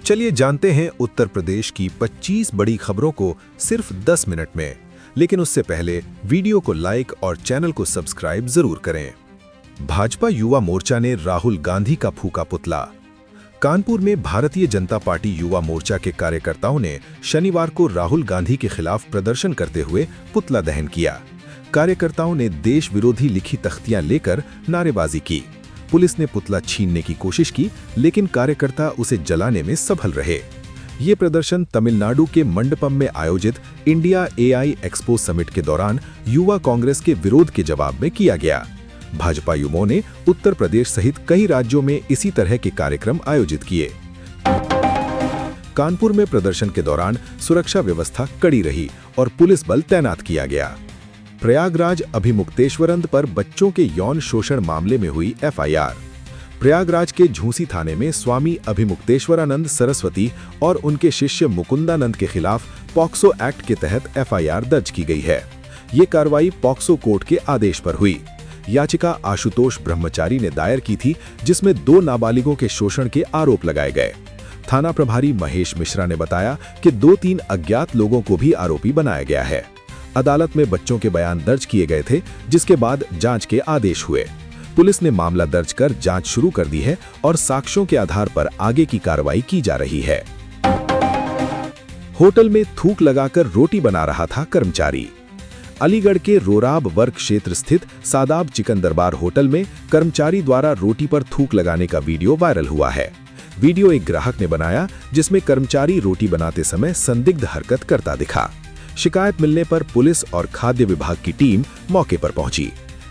चलिए जानते हैं उत्तर प्रदेश की 25 बड़ी खबरों को सिर्फ 10 मिनट में। लेकिन उससे पहले वीडियो को लाइक और चैनल को सब्सक्राइब जरूर करें। भाजपा युवा मोर्चा ने राहुल गांधी का फूका पुतला। कानपुर में भारतीय जनता पार्टी युवा मोर्चा के कार्यकर्ताओं ने शनिवार को राहुल गांधी के खिलाफ प्रदर्शन करते हुए पुतला दहन किया। कार्यकर्ताओं ने देश विरोधी लिखी तख्तियां लेकर नारेबाजी की। पुलिस ने पुतला छीनने की कोशिश की, लेकिन कार्यकर्ता उसे जलाने में सफल रहे। ये प्रदर्शन तमिलनाडु के मंडपम में आयोजित इंडिया एआई एक्सपो समिट के दौरान युवा कांग्रेस के विरोध के जवाब में किया गया। भाजपा युवाओं ने उत्तर प्रदेश सहित कई राज्यों में इसी तरह के कार्यक्रम आयोजित किए। कानपुर में प्रदर्शन के दौरान सुरक्षा व्यवस्था कड़ी रही और पुलिस बल तैनात किया गया। प्रयागराज अभिमुक्तेश्वरंद पर बच्चों के यौन शोषण मामले में हुई एफआईआर। प्रयागराज के झूसी थाने में स्वामी अभिमुक्तेश्वरानंद सरस्वती और उनके शिष्य मुकुंदानंद के खिलाफ पॉक्सो एक्ट के तहत एफआईआर दर्ज की गई है। ये कार्रवाई पॉक्सो कोर्ट के आदेश पर हुई। याचिका आशुतोष ब्रह्मचारी ने दायर की थी, जिसमें 2 नाबालिगों के शोषण के आरोप लगाए गए। थाना प्रभारी महेश मिश्रा ने बताया कि 2-3 अज्ञात लोगों को भी आरोपी बनाया गया है। अदालत में बच्चों के बयान दर्ज किए गए थे, जिसके बाद जांच के आदेश हुए। पुलिस ने मामला दर्ज कर जांच शुरू कर दी है और साक्ष्यों के आधार पर आगे की कार्रवाई की जा रही है। होटल में थूक लगाकर रोटी बना रहा था कर्मचारी। अलीगढ़ के रोराब वर्ग क्षेत्र स्थित सादाब चिकन दरबार होटल में कर्मचारी द्वारा रोटी पर थूक लगाने का वीडियो वायरल हुआ है। वीडियो एक ग्राहक ने बनाया, जिसमें कर्मचारी रोटी बनाते समय संदिग्ध हरकत करता दिखा। शिकायत मिलने पर पुलिस और खाद्य विभाग की टीम मौके पर पहुंची।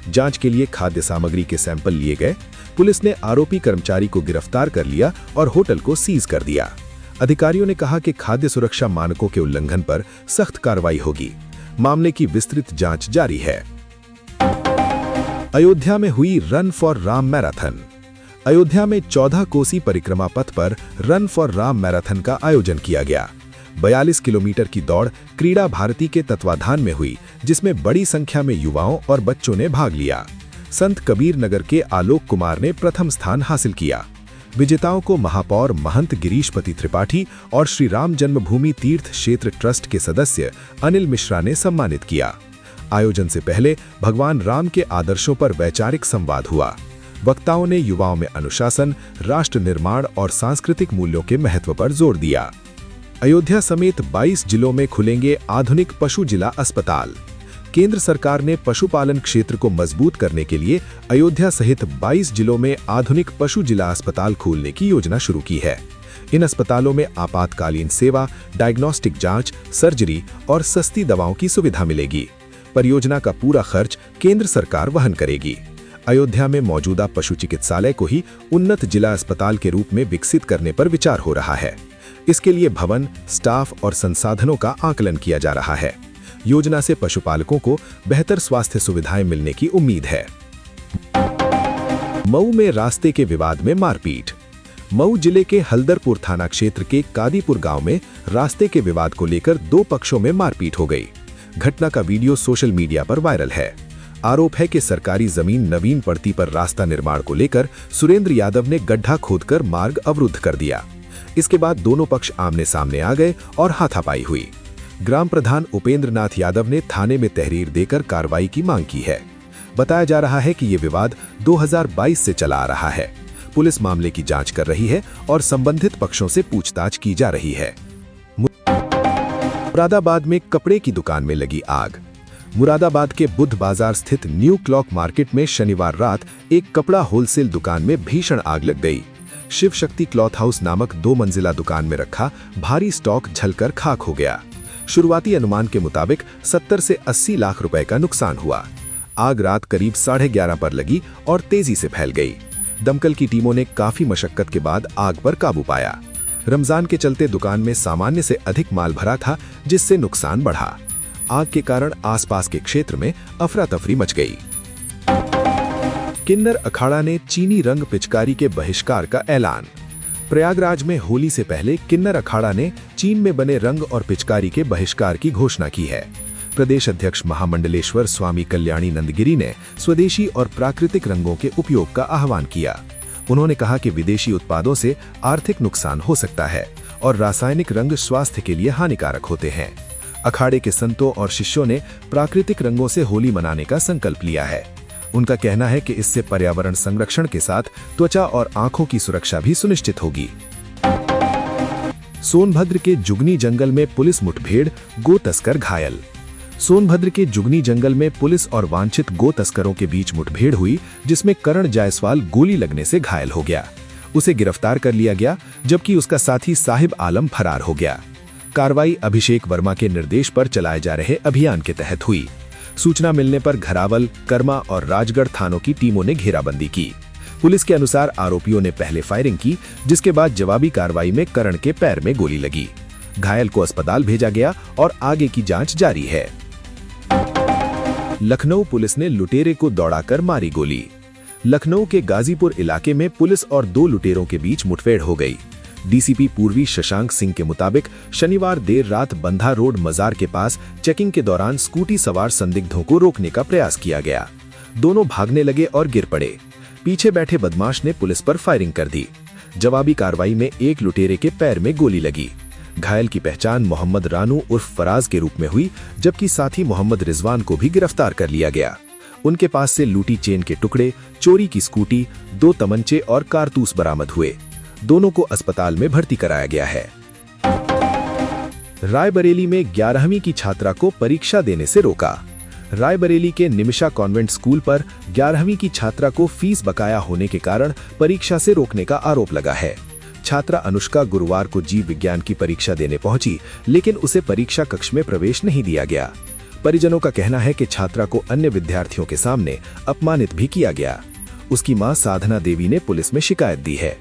जांच के लिए खाद्य सामग्री के सैंपल लिए गए। पुलिस ने आरोपी कर्मचारी को गिरफ्तार कर लिया और होटल को सीज कर दिया। अधिकारियों ने कहा कि खाद्य सुरक्षा मानकों के उल्लंघन पर सख्त कार्रवाई होगी। मामले की विस्तृत जांच जारी है। अयोध्या में हुई run for Ram marathon. Ayodhya में 14 कोसी परिक्रमा पथ पर रन फॉर राम मैराथन का आयोजन किया गया। 42 किलोमीटर की दौड़ क्रीड़ा भारती के तत्वाधान में हुई, जिसमें बड़ी संख्या में युवाओं और बच्चों ने भाग लिया। संत कबीर नगर के आलोक कुमार ने प्रथम स्थान हासिल किया। विजेताओं को महापौर महंत गिरीशपति त्रिपाठी और श्री राम जन्मभूमि तीर्थ क्षेत्र ट्रस्ट के सदस्य अनिल मिश्रा ने सम्मानित किया। आयोजन से पहले भगवान राम के आदर्शों पर वैचारिक संवाद हुआ। वक्ताओं ने युवाओं में अनुशासन, राष्ट्र निर्माण और सांस्कृतिक मूल्यों के महत्व पर जोर दिया। अयोध्या समेत 22 जिलों में खुलेंगे आधुनिक पशु जिला अस्पताल। केंद्र सरकार ने पशुपालन क्षेत्र को मजबूत करने के लिए अयोध्या सहित 22 जिलों में आधुनिक पशु जिला अस्पताल खोलने की योजना शुरू की है। इन अस्पतालों में आपातकालीन सेवा, डायग्नोस्टिक जांच, सर्जरी और सस्ती दवाओं की सुविधा मिलेगी। परियोजना का पूरा खर्च केंद्र सरकार वहन करेगी। अयोध्या में मौजूदा पशु चिकित्सालय को ही उन्नत जिला अस्पताल के रूप में विकसित करने पर विचार हो रहा है। इसके लिए भवन, स्टाफ और संसाधनों का आकलन किया जा रहा है। योजना से पशुपालकों को बेहतर स्वास्थ्य सुविधाएं मिलने की उम्मीद है। मऊ में रास्ते के विवाद में मारपीट। मऊ जिले के हल्दरपुर थाना क्षेत्र के कादीपुर गांव में रास्ते के विवाद को लेकर 2 पक्षों में मारपीट हो गई। घटना का वीडियो सोशल मीडिया पर वायरल है। आरोप है कि सरकारी जमीन नवीन पड़ती पर रास्ता निर्माण को लेकर सुरेंद्र यादव ने गड्ढा खोदकर मार्ग अवरुद्ध कर दिया। इसके बाद दोनों पक्ष आमने सामने आ गए और हाथापाई हुई। ग्राम प्रधान उपेंद्र नाथ यादव ने थाने में तहरीर देकर कार्रवाई की मांग की है। बताया जा रहा है कि ये विवाद 2022 से चला आ रहा है। पुलिस मामले की जांच कर रही है और संबंधित पक्षों से पूछताछ की जा रही है। मुरादाबाद में कपड़े की दुकान में लगी आग। मुरादाबाद के बुद्ध बाजार स्थित न्यू क्लॉक मार्केट में शनिवार रात एक कपड़ा होलसेल दुकान में भीषण आग लग गई। शिव शक्ति क्लॉथ हाउस नामक 2 मंजिला दुकान में रखा भारी स्टॉक जलकर खाक हो गया। शुरुआती अनुमान के मुताबिक 70 से 80 लाख रुपए का नुकसान हुआ। आग रात करीब 11:30 पर लगी और तेजी से फैल गई। दमकल की टीमों ने काफी मशक्कत के बाद आग पर काबू पाया। रमजान के चलते दुकान में सामान्य से अधिक माल भरा था, जिससे नुकसान बढ़ा। आग के कारण आसपास के क्षेत्र में अफरा तफरी मच गई। किन्नर अखाड़ा ने चीनी रंग पिचकारी के बहिष्कार का ऐलान। प्रयागराज में होली से पहले किन्नर अखाड़ा ने चीन में बने रंग और पिचकारी के बहिष्कार की घोषणा की है। प्रदेश अध्यक्ष महामंडलेश्वर स्वामी कल्याणी नंदगिरी ने स्वदेशी और प्राकृतिक रंगों के उपयोग का आह्वान किया। उन्होंने कहा कि विदेशी उत्पादों से आर्थिक नुकसान हो सकता है और रासायनिक रंग स्वास्थ्य के लिए हानिकारक होते हैं। अखाड़े के संतों और शिष्यों ने प्राकृतिक रंगों से होली मनाने का संकल्प लिया है। उनका कहना है कि इससे पर्यावरण संरक्षण के साथ त्वचा और आंखों की सुरक्षा भी सुनिश्चित होगी। सोनभद्र के जुगनी जंगल में पुलिस मुठभेड़, गो तस्कर घायल। सोनभद्र के जुगनी जंगल में पुलिस और वांछित गो तस्करों के बीच मुठभेड़ हुई, जिसमें करण जायसवाल गोली लगने से घायल हो गया। उसे गिरफ्तार कर लिया गया, जबकि उसका साथी साहिब आलम फरार हो गया। कार्रवाई अभिषेक वर्मा के निर्देश पर चलाए जा रहे अभियान के तहत हुई। सूचना मिलने पर घरावल, कर्मा और राजगढ़ थानों की टीमों ने घेराबंदी की। पुलिस के अनुसार आरोपियों ने पहले फायरिंग की, जिसके बाद जवाबी कार्रवाई में करण के पैर में गोली लगी। घायल को अस्पताल भेजा गया और आगे की जांच जारी है। लखनऊ पुलिस ने लुटेरे को दौड़ाकर मारी गोली। लखनऊ के गाजीपुर इलाके में पुलिस और 2 लुटेरों के बीच मुठभेड़ हो गई। डीसीपी पूर्वी शशांक सिंह के मुताबिक शनिवार देर रात बंधा रोड मजार के पास चेकिंग के दौरान स्कूटी सवार संदिग्धों को रोकने का प्रयास किया गया। दोनों भागने लगे और गिर पड़े। पीछे बैठे बदमाश ने पुलिस पर फायरिंग कर दी। जवाबी कार्रवाई में एक लुटेरे के पैर में गोली लगी। घायल की पहचान मोहम्मद रानू उर्फ फराज के रूप में हुई, जबकि साथी मोहम्मद रिजवान को भी गिरफ्तार कर लिया गया। उनके पास से लूटी चेन के टुकड़े, चोरी की स्कूटी, 2 तमंचे और कारतूस बरामद हुए। दोनों को अस्पताल में भर्ती कराया गया है। रायबरेली में 11वीं की छात्रा को परीक्षा देने से रोका। रायबरेली के निमिषा कॉन्वेंट स्कूल पर 11वीं की छात्रा को फीस बकाया होने के कारण परीक्षा से रोकने का आरोप लगा है। छात्रा अनुष्का गुरुवार को जीव विज्ञान की परीक्षा देने पहुंची, लेकिन उसे परीक्षा कक्ष में प्रवेश नहीं दिया गया। परिजनों का कहना है कि छात्रा को अन्य विद्यार्थियों के सामने अपमानित भी किया गया। उसकी मां साधना देवी ने पुलिस में शिकायत दी है।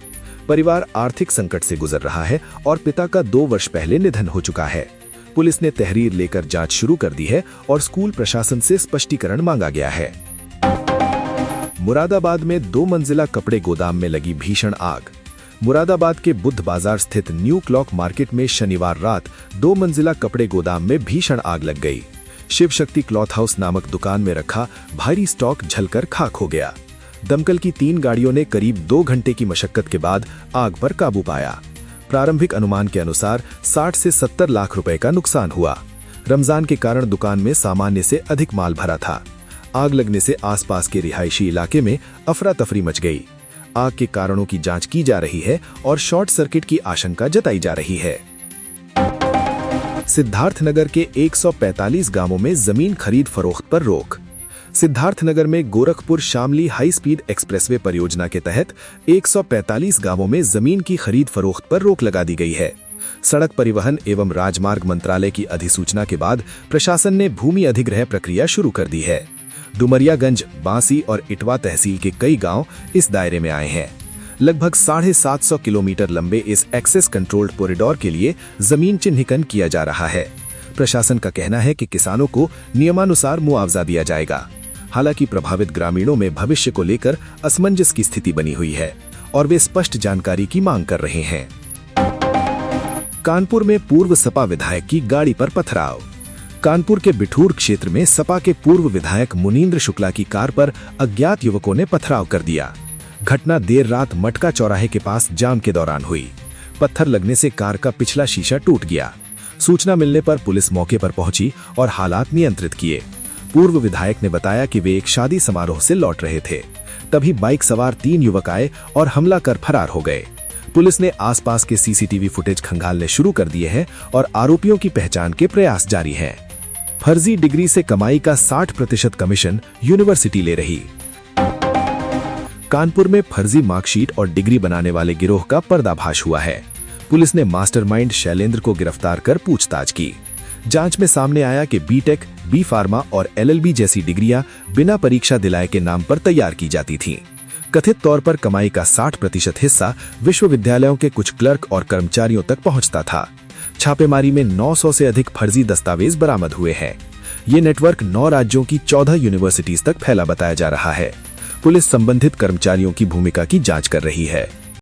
परिवार आर्थिक संकट से गुजर रहा है और पिता का 2 वर्ष पहले निधन हो चुका है। पुलिस ने तहरीर लेकर जांच शुरू कर दी है और स्कूल प्रशासन से स्पष्टीकरण मांगा गया है। मुरादाबाद में 2 मंजिला कपड़े गोदाम में लगी भीषण आग। मुरादाबाद के बुद्ध बाजार स्थित न्यू क्लॉक मार्केट में शनिवार रात 2 मंजिला कपड़े गोदाम में भीषण आग लग गई। शिव शक्ति क्लॉथ हाउस नामक दुकान में रखा भारी स्टॉक जलकर खाक हो गया। दमकल की 3 गाड़ियों ने करीब 2 घंटे की मशक्कत के बाद आग पर काबू पाया। प्रारंभिक अनुमान के अनुसार 60 से 70 लाख रुपए का नुकसान हुआ। रमजान के कारण दुकान में सामान्य से अधिक माल भरा था। आग लगने से आसपास के रिहायशी इलाके में अफरा तफरी मच गई। आग के कारणों की जांच की जा रही है और शॉर्ट सर्किट की आशंका जताई जा रही है। सिद्धार्थनगर के 145 गांवों में जमीन खरीद फरोख्त पर रोक। सिद्धार्थनगर में Gorakhpur Shamli high speed expressway परियोजना के तहत 145 गांवों में जमीन की खरीद फरोख्त पर रोक लगा दी गई है। सड़क परिवहन एवं राजमार्ग मंत्रालय की अधिसूचना के बाद प्रशासन ने भूमि अधिग्रहण प्रक्रिया शुरू कर दी है। डुमरियागंज, बांसी और इटवा तहसील के कई गांव इस दायरे में आए हैं। लगभग 750 किलोमीटर लंबे इस एक्सेस कंट्रोल्ड कॉरिडोर के लिए जमीन चिन्हीकरण किया जा रहा है। प्रशासन का कहना है कि किसानों को नियमानुसार मुआवजा दिया जाएगा। हालांकि प्रभावित ग्रामीणों में भविष्य को लेकर असमंजस की स्थिति बनी हुई है और वे स्पष्ट जानकारी की मांग कर रहे हैं। कानपुर में पूर्व सपा विधायक की गाड़ी पर पथराव। कानपुर के बिठूर क्षेत्र में सपा के पूर्व विधायक मुनींद्र शुक्ला की कार पर अज्ञात युवकों ने पथराव कर दिया। घटना देर रात मटका चौराहे के पास जाम के दौरान हुई। पत्थर लगने से कार का पिछला शीशा टूट गया। सूचना मिलने पर पुलिस मौके पर पहुंची और हालात नियंत्रित किए। पूर्व विधायक ने बताया कि वे एक शादी समारोह से लौट रहे थे। तभी बाइक सवार 3 युवक आए और हमला कर फरार हो गए। पुलिस ने आसपास के सीसीटीवी फुटेज खंगालने शुरू कर दिए हैं और आरोपियों की पहचान के प्रयास जारी हैं। फर्जी डिग्री से कमाई का 60% कमीशन यूनिवर्सिटी ले रही। कानपुर में फर्जी मार्कशीट और डिग्री बनाने वाले गिरोह का पर्दाफाश हुआ है। पुलिस ने मास्टरमाइंड शैलेंद्र को गिरफ्तार कर पूछताछ की। जांच में सामने आया कि बीटेक, बी फार्मा और एलएलबी जैसी डिग्रियां बिना परीक्षा दिलाए के नाम पर तैयार की जाती थीं। कथित तौर पर कमाई का 60% हिस्सा विश्वविद्यालयों के कुछ क्लर्क और कर्मचारियों तक पहुंचता था। छापेमारी में 900 से अधिक फर्जी दस्तावेज बरामद हुए हैं। ये नेटवर्क 9 राज्यों की 14 यूनिवर्सिटीज तक फैला बताया जा रहा है। पुलिस संबंधित कर्मचारियों की भूमिका की जांच कर रही है।